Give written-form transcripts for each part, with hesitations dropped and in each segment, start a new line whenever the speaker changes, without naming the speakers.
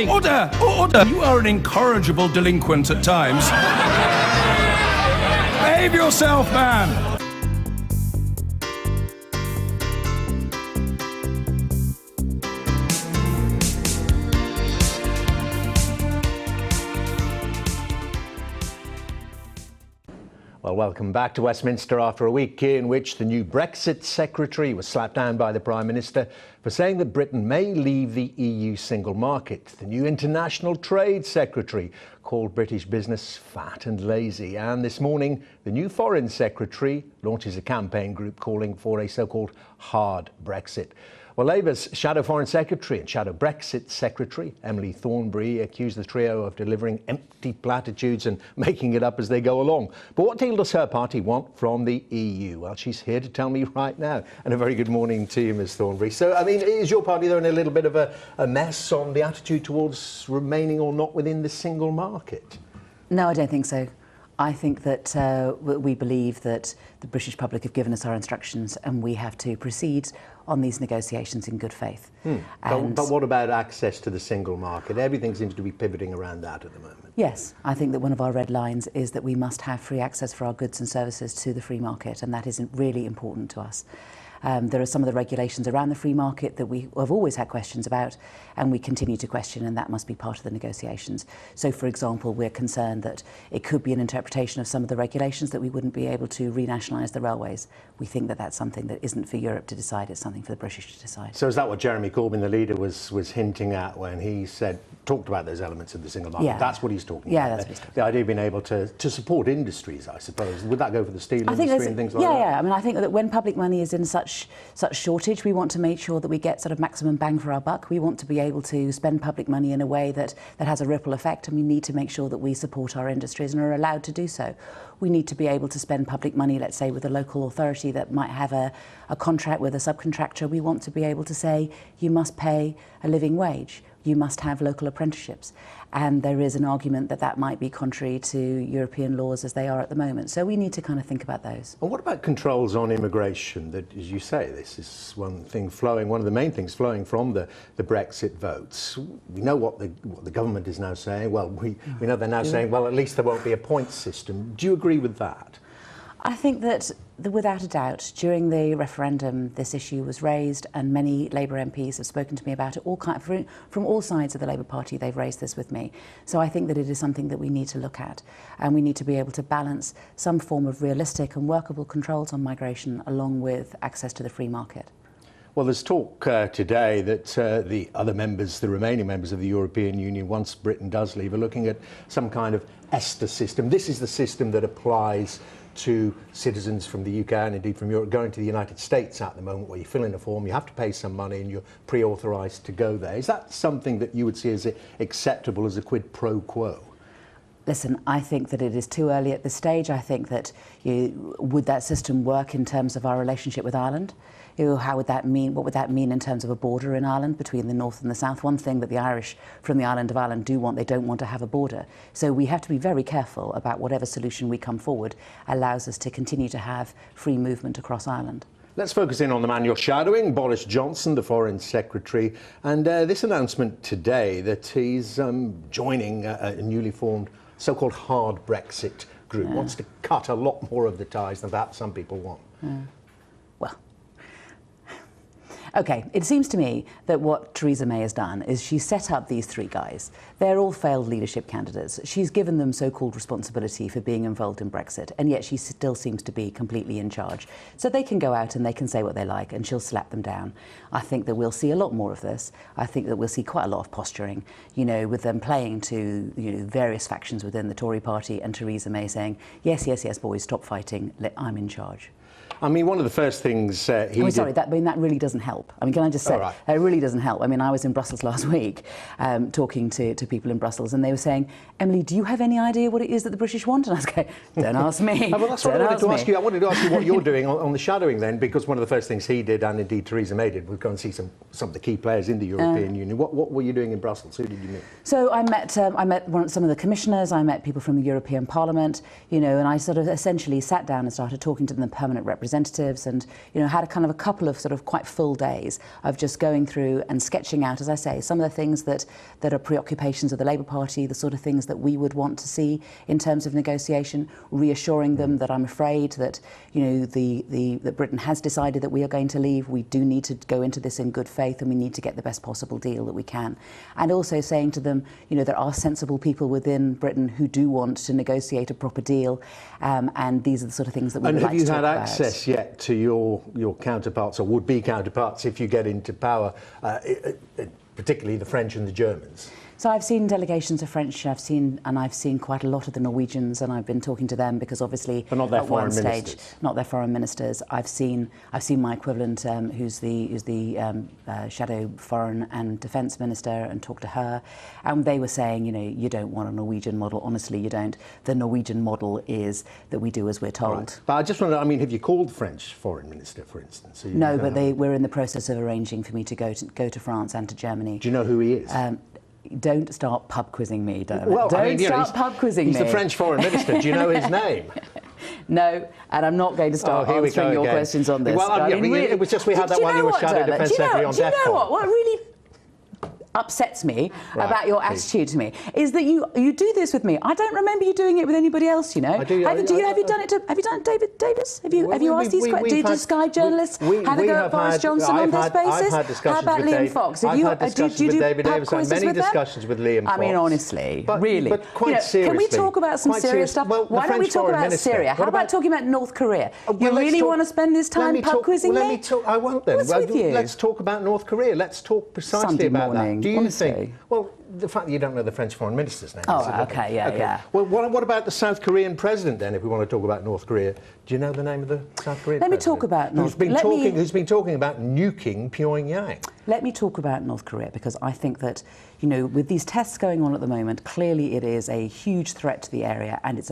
Order! Order! You are an incorrigible delinquent at times. Behave yourself, man!
Well, welcome back to Westminster after a week in which the new Brexit secretary was slapped down by the Prime Minister for saying that Britain may leave the EU single market. The new international trade secretary called British business fat and lazy. And this morning, the new foreign secretary launches a campaign group calling for a so-called hard Brexit. Well, Labour's shadow foreign secretary and shadow Brexit secretary, Emily Thornberry, accused the trio of delivering empty platitudes and making it up as they go along. But what deal does her party want from the EU? Well, she's here to tell me right now. And a very good morning to you, Ms Thornberry. So, I mean, is your party there in a little bit of a mess on the attitude towards remaining or not within the single market?
No, I don't think so. I think that we believe that the British public have given us our instructions and we have to proceed on these negotiations in good faith.
But what about access to the single market? Everything seems to be pivoting around that at the moment.
Yes, I think that one of our red lines is that we must have free access for our goods and services to the free market, and that is really important to us. There are some of the regulations around the free market that we have always had questions about, and we continue to question, and that must be part of the negotiations. So, for example, we're concerned that it could be an interpretation of some of the regulations that we wouldn't be able to renationalise the railways. We think that that's something that isn't for Europe to decide, it's something for the British to decide.
So is that what Jeremy Corbyn, the leader, was hinting at when he talked about those elements of the single market?
Yeah.
That's what he's talking about.
Yeah, that's what he's talking about.
The idea of being able to support industries, I suppose. Would that go for the steel industry and things like that?
Yeah. I mean, I think that when public money is in such shortage, we want to make sure that we get sort of maximum bang for our buck. We want to be able to spend public money in a way that has a ripple effect, and we need to make sure that we support our industries and are allowed to do so. We need to be able to spend public money, let's say, with a local authority that might have a contract with a subcontractor. We want to be able to say, you must pay a living wage. You must have local apprenticeships. And there is an argument that that might be contrary to European laws as they are at the moment. So we need to kind of think about those.
And what about controls on immigration? That, as you say, this is one of the main things flowing from the Brexit votes. We know what the government is now saying. Well, we know they're now saying, well, at least there won't be a points system. Do you agree with that?
I think that, without a doubt, during the referendum, this issue was raised, and many Labour MPs have spoken to me about it. From all sides of the Labour Party, they've raised this with me. So I think that it is something that we need to look at, and we need to be able to balance some form of realistic and workable controls on migration along with access to the free market.
Well, there's talk today that the remaining members of the European Union, once Britain does leave, are looking at some kind of ESTA system. This is the system that applies to citizens from the UK and indeed from Europe going to the United States at the moment, where you fill in a form, you have to pay some money and you're pre-authorised to go there. Is that something that you would see as acceptable as a quid pro quo?
Listen, I think that it is too early at this stage. I think that would that system work in terms of our relationship with Ireland? How would that mean? What would that mean in terms of a border in Ireland between the north and the south? One thing that the Irish from the island of Ireland do want, they don't want to have a border. So we have to be very careful about whatever solution we come forward allows us to continue to have free movement across Ireland.
Let's focus in on the man you're shadowing, Boris Johnson, the Foreign Secretary, and this announcement today that he's joining a newly formed so-called hard Brexit group, wants to cut a lot more of the ties than perhaps some people want.
OK, it seems to me that what Theresa May has done is she's set up these three guys. They're all failed leadership candidates. She's given them so-called responsibility for being involved in Brexit, and yet she still seems to be completely in charge. So they can go out and they can say what they like, and she'll slap them down. I think that we'll see a lot more of this. I think that we'll see quite a lot of posturing, with them playing to various factions within the Tory party, and Theresa May saying, yes, boys, stop fighting, I'm in charge.
I mean, one of the first things he did...
Sorry, that really doesn't help. I mean, can I just say, It really doesn't help. I mean, I was in Brussels last week talking to people in Brussels, and they were saying, Emily, do you have any idea what it is that the British want? And I was going, don't ask me.
Well, that's what I wanted to ask you. I wanted to ask you what you're doing on the shadowing then, because one of the first things he did, and indeed Theresa May did, was go and see some of the key players in the European Union. What were you doing in Brussels? Who did you meet?
So I met some of the commissioners, I met people from the European Parliament, and I sort of essentially sat down and started talking to them, the permanent representatives representatives, and had a kind of a couple of sort of quite full days of just going through and sketching out, as I say, some of the things that are preoccupations of the Labour Party, the sort of things that we would want to see in terms of negotiation, reassuring them that I'm afraid that that Britain has decided that we are going to leave. We do need to go into this in good faith, and we need to get the best possible deal that we can. And also saying to them, there are sensible people within Britain who do want to negotiate a proper deal, and these are the sort of things that we would like to talk about.
And have you had access yet to your counterparts, or would-be counterparts, if you get into power, particularly the French and the Germans?
So I've seen delegations of French, I've seen quite a lot of the Norwegians, and I've been talking to them because obviously
but not their
at one
foreign
stage,
ministers.
not their foreign ministers. I've seen my equivalent, who's the shadow foreign and defence minister, and talked to her, and they were saying, you don't want a Norwegian model. Honestly, you don't. The Norwegian model is that we do as we're told.
Right. But I just wonder, have you called the French foreign minister, for instance? So
no, but we're in the process of arranging for me to go to France and to Germany.
Do you know who he is?
Don't start pub quizzing me, Dermot.
Well,
don't start pub quizzing me.
He's the French foreign minister. Do you know his name?
No, and I'm not going to start answering your questions on this.
Well, it was just we had that while you were Shadow Defence Secretary on DEFCON.
Do you know what really upsets me about your attitude to me is that you do this with me. I don't remember you doing it with anybody else. Have you done it to David Davis? Have you asked these questions? Did Sky journalists have a go at Boris Johnson on this basis?
I've had discussions
How about
with
Liam Fox?
I've had discussions with David Davis and many discussions with Liam Fox.
I mean, honestly, really.
But quite seriously.
Can we talk about some serious stuff? Why don't we talk about Syria? How about talking about North Korea? You really want to spend this time pub quizzing me?
I won't then.
What's with you?
Let's talk about North Korea. Let's talk precisely about that. Do you think? Well, the fact that you don't know the French foreign minister's name.
Oh, okay, yeah.
Well, what about the South Korean president then, if we want to talk about North Korea? Do you know the name of the South Korean president?
Let me talk about
who's been talking about nuking Pyongyang? Let
me talk about North Korea, because I think that, with these tests going on at the moment, clearly it is a huge threat to the area, and it's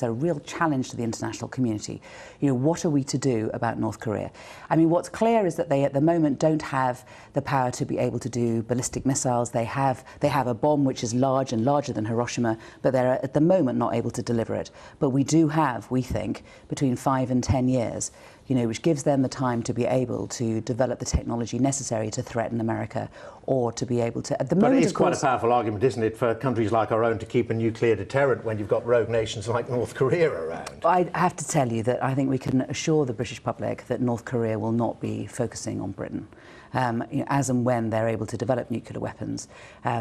a real challenge to the international community. What are we to do about North Korea? I mean, what's clear is that they at the moment don't have the power to be able to do ballistic missiles. They have a bomb which is large and larger than Hiroshima, but they're at the moment not able to deliver it. But we do have, we think, between 5 and 10 years, which gives them the time to be able to develop the technology necessary to threaten America, or to be able to, at the moment,
But it is quite a powerful argument, isn't it, for countries like our own to keep a nuclear deterrent when you've got rogue nations like North Korea around?
I have to tell you that I think we can assure the British public that North Korea will not be focusing on Britain. As and when they're able to develop nuclear weapons,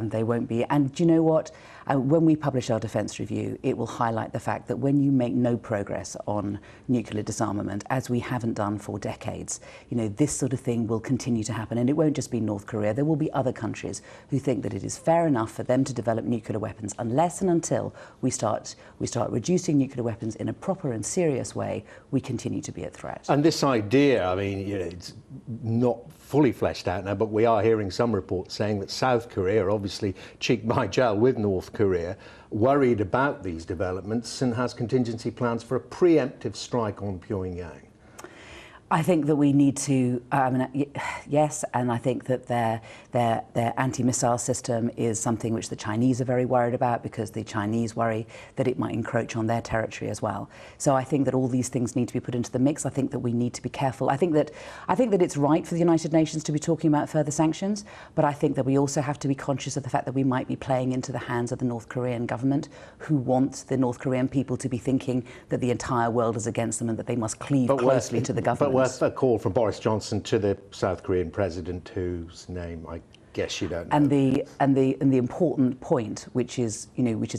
they won't be. And do you know what? When we publish our defence review, it will highlight the fact that when you make no progress on nuclear disarmament, as we haven't done for decades, this sort of thing will continue to happen. And it won't just be North Korea. There will be other countries who think that it is fair enough for them to develop nuclear weapons, unless and until we start reducing nuclear weapons in a proper and serious way, we continue to be a threat.
And this idea, it's not fully fleshed out now, but we are hearing some reports saying that South Korea, obviously cheek by jowl with North Korea, worried about these developments and has contingency plans for a preemptive strike on Pyongyang.
I think that we need to, yes, and I think that their anti-missile system is something which the Chinese are very worried about, because the Chinese worry that it might encroach on their territory as well. So I think that all these things need to be put into the mix. I think that we need to be careful. I think that it's right for the United Nations to be talking about further sanctions, but I think that we also have to be conscious of the fact that we might be playing into the hands of the North Korean government, who want the North Korean people to be thinking that the entire world is against them and that they must cleave closely to the government.
A call from Boris Johnson to the South Korean president, whose name I guess you don't know.
And the important point, which is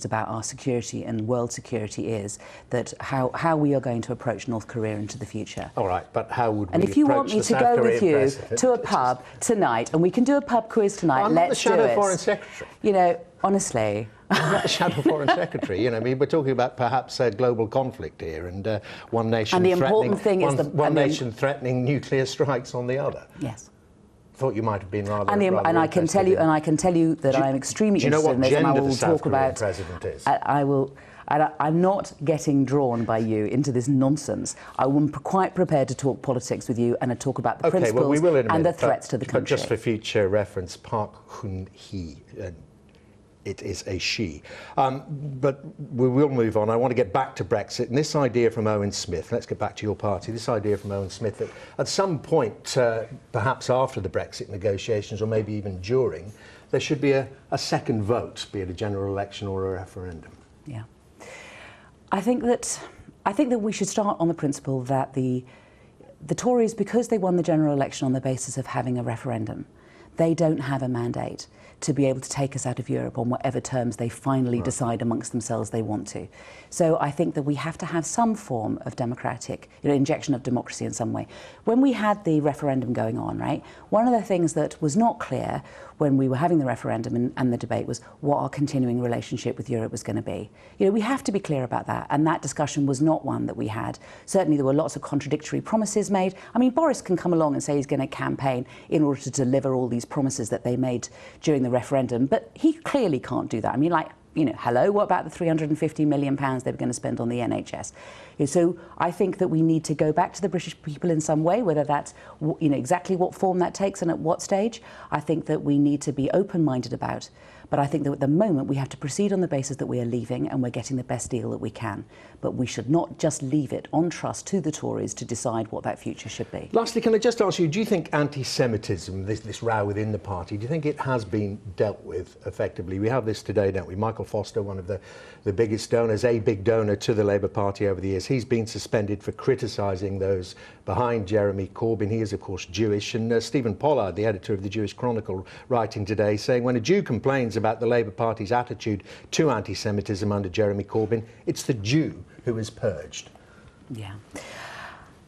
about our security and world security, is that how we are going to approach North Korea into the future.
All right, but how would we?
And if you want me to go with you to a pub tonight, and we can do a pub quiz tonight, let's do it.
I'm not the Shadow Foreign Secretary.
Honestly.
I'm not the Shadow Foreign Secretary. We're talking about perhaps a global conflict here, and one nation threatening nuclear strikes on the other.
Yes.
Thought you might have been rather.
And I can tell you that I am extremely interested in this, and I will talk about.
President is?
I will. I'm not getting drawn by you into this nonsense. I'm quite prepared to talk politics with you and to talk about the principles
we will in a minute,
and the threats to the country.
But just for future reference, Park Hoon-hee. it is a she. But we will move on. I want to get back to Brexit and this idea from Owen Smith. Let's get back to your party. This idea from Owen Smith that at some point, perhaps after the Brexit negotiations or maybe even during, there should be a second vote, be it a general election or a referendum.
Yeah. I think that we should start on the principle that the Tories, because they won the general election on the basis of having a referendum, they don't have a mandate to be able to take us out of Europe on whatever terms they finally decide amongst themselves they want to. So I think that we have to have some form of democratic, injection of democracy in some way. When we had the referendum going on, right, one of the things that was not clear when we were having the referendum and the debate was what our continuing relationship with Europe was going to be. We have to be clear about that, and that discussion was not one that we had. Certainly there were lots of contradictory promises made. I mean, Boris can come along and say he's going to campaign in order to deliver all these promises that they made during the referendum, but he clearly can't do that. I mean, hello, what about the £350 million they were going to spend on the NHS? So I think that we need to go back to the British people in some way, whether that's exactly what form that takes and at what stage. I think that we need to be open-minded about. But I think that at the moment we have to proceed on the basis that we are leaving and we're getting the best deal that we can. But we should not just leave it on trust to the Tories to decide what that future should be.
Lastly, can I just ask you, do you think anti-Semitism, this row within the party, do you think it has been dealt with effectively? We have this today, don't we? Michael Foster, one of the biggest donors, a big donor to the Labour Party over the years, he's been suspended for criticising those behind Jeremy Corbyn. He is, of course, Jewish. And Stephen Pollard, the editor of the Jewish Chronicle, writing today, saying when a Jew complains about the Labour Party's attitude to anti-Semitism under Jeremy Corbyn, it's the Jew who is purged.
Yeah.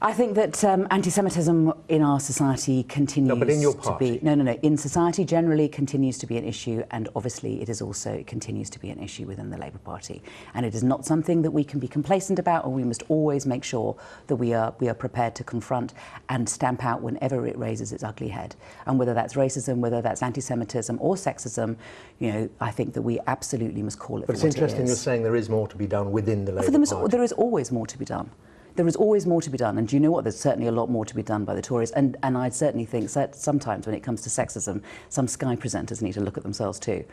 I think that anti-Semitism in our society continues
no, but in your party.
to be... No. In society generally continues to be an issue, and obviously it continues to be an issue within the Labour Party. And it is not something that we can be complacent about, or we must always make sure that we are prepared to confront and stamp out whenever it raises its ugly head. And whether that's racism, whether that's anti-Semitism or sexism, I think that we absolutely must call it for what it is.
But it's interesting you're saying there is more to be done within the Labour Party.
There is always more to be done. There is always more to be done, and do you know what? There's certainly a lot more to be done by the Tories, and I certainly think that sometimes when it comes to sexism, some Sky presenters need to look at themselves too.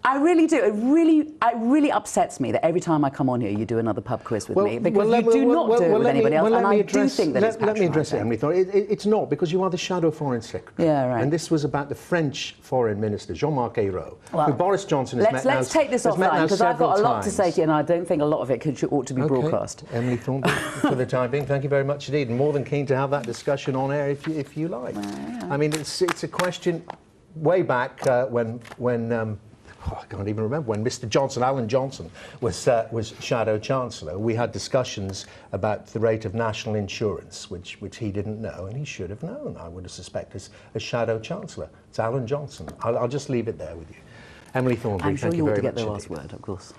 I really do. It really upsets me that every time I come on here, you do another pub quiz with me, because you do not do it with anybody else, and I do think that it's patronising.
Let me address it, Emily Thornberry. It's not, because you are the shadow foreign secretary.
Yeah, right.
And this was about the French foreign minister, Jean-Marc Ayrault, who Boris Johnson has met now.
Let's take this offline, because I've got a lot to say to you, and I don't think a lot of it ought to be broadcast.
Emily Thornberry, for the time being, thank you very much indeed. And more than keen to have that discussion on air if you like.
Yeah.
I mean, it's a question way back when I can't even remember when Mr. Johnson, Alan Johnson, was Shadow Chancellor. We had discussions about the rate of national insurance, which he didn't know, and he should have known, I would have suspected, as Shadow Chancellor. It's Alan Johnson. I'll just leave it there with you. Emily Thornberry,
I'm sure
thank you
you ought
very
to get
much
the last
indeed.
word, of course.